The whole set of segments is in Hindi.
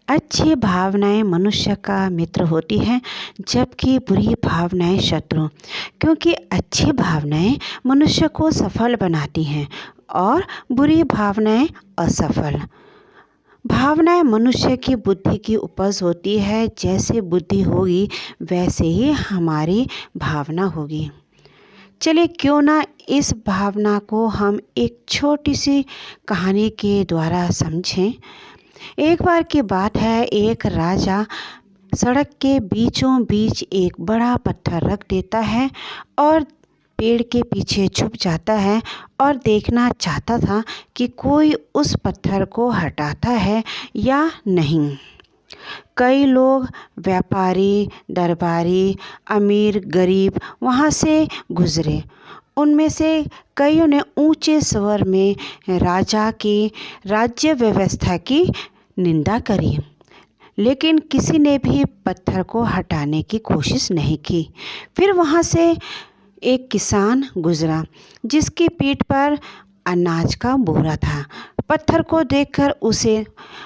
अच्छी भावनाएं मनुष्य का मित्र होती हैं, जबकि बुरी भावनाएं शत्रु। क्योंकि अच्छी भावनाएं मनुष्य को सफल बनाती हैं और बुरी भावनाएं असफल। भावनाएं मनुष्य की बुद्धि की उपज होती है। जैसे बुद्धि होगी वैसे ही हमारी भावना होगी। चलिए क्यों ना इस भावना को हम एक छोटी सी कहानी के द्वारा समझें। एक बार की बात है, एक राजा सड़क के बीचों बीच एक बड़ा पत्थर रख देता है और पेड़ के पीछे छुप जाता है और देखना चाहता था कि कोई उस पत्थर को हटाता है या नहीं। कई लोग, व्यापारी, दरबारी, अमीर, गरीब वहाँ से गुजरे। उनमें से कईयों ने ऊंचे स्वर में राजा की राज्य व्यवस्था की निंदा करी, लेकिन किसी ने भी पत्थर को हटाने की कोशिश नहीं की। फिर वहाँ से एक किसान गुजरा जिसकी पीठ पर अनाज का बोरा था। पत्थर को देखकर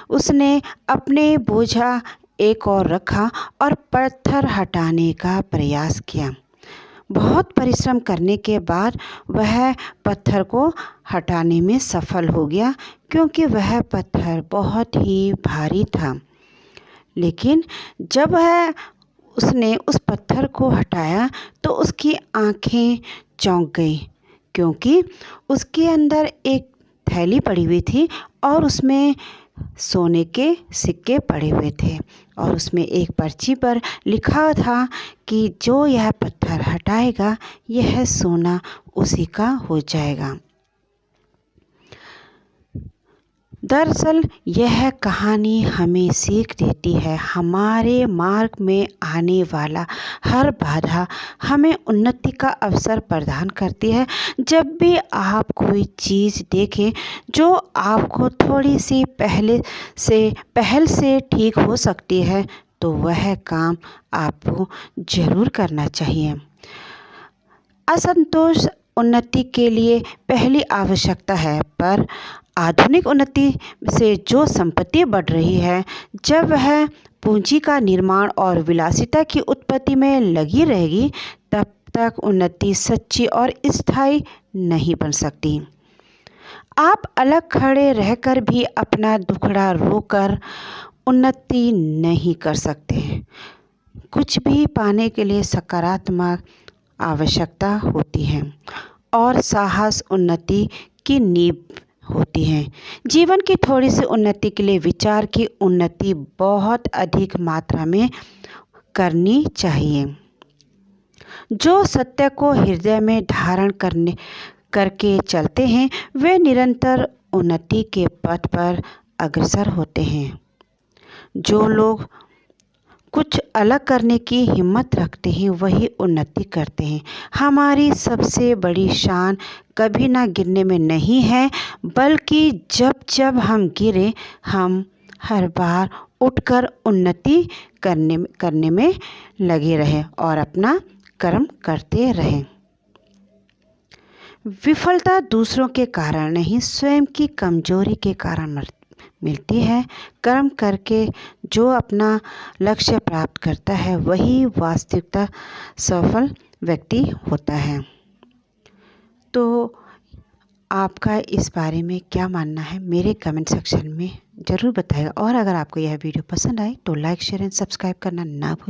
उसने अपने बोझा एक और रखा और पत्थर हटाने का प्रयास किया। बहुत परिश्रम करने के बाद वह पत्थर को हटाने में सफल हो गया, क्योंकि वह पत्थर बहुत ही भारी था। लेकिन जब उसने उस पत्थर को हटाया तो उसकी आंखें चौंक गईं, क्योंकि उसके अंदर एक थैली पड़ी हुई थी और उसमें सोने के सिक्के पड़े हुए थे और उसमें एक पर्ची पर लिखा था कि जो यह पत्थर हटाएगा यह सोना उसी का हो जाएगा। दरअसल यह कहानी हमें सीख देती है, हमारे मार्ग में आने वाला हर बाधा हमें उन्नति का अवसर प्रदान करती है। जब भी आप कोई चीज़ देखें जो आपको थोड़ी सी पहल से ठीक हो सकती है, तो वह काम आपको ज़रूर करना चाहिए। असंतोष उन्नति के लिए पहली आवश्यकता है, पर आधुनिक उन्नति से जो संपत्ति बढ़ रही है, जब वह पूंजी का निर्माण और विलासिता की उत्पत्ति में लगी रहेगी, तब तक उन्नति सच्ची और स्थायी नहीं बन सकती। आप अलग खड़े रहकर भी अपना दुखड़ा रोकर उन्नति नहीं कर सकते। कुछ भी पाने के लिए सकारात्मक आवश्यकता होती है और साहस उन्नति की नींव होती है। जीवन की थोड़ी सी उन्नति के लिए विचार की उन्नति बहुत अधिक मात्रा में करनी चाहिए। जो सत्य को हृदय में धारण करके चलते हैं, वे निरंतर उन्नति के पथ पर अग्रसर होते हैं। जो लोग कुछ अलग करने की हिम्मत रखते हैं, वही उन्नति करते हैं। हमारी सबसे बड़ी शान कभी ना गिरने में नहीं है, बल्कि जब जब हम गिरे, हम हर बार उठकर उन्नति करने में लगे रहें और अपना कर्म करते रहें। विफलता दूसरों के कारण नहीं, स्वयं की कमजोरी के कारण मिलती है। कर्म करके जो अपना लक्ष्य प्राप्त करता है, वही वास्तविकता सफल व्यक्ति होता है। तो आपका इस बारे में क्या मानना है, मेरे कमेंट सेक्शन में ज़रूर बताइएगा। और अगर आपको यह वीडियो पसंद आए तो लाइक, शेयर एंड सब्सक्राइब करना ना भूलें।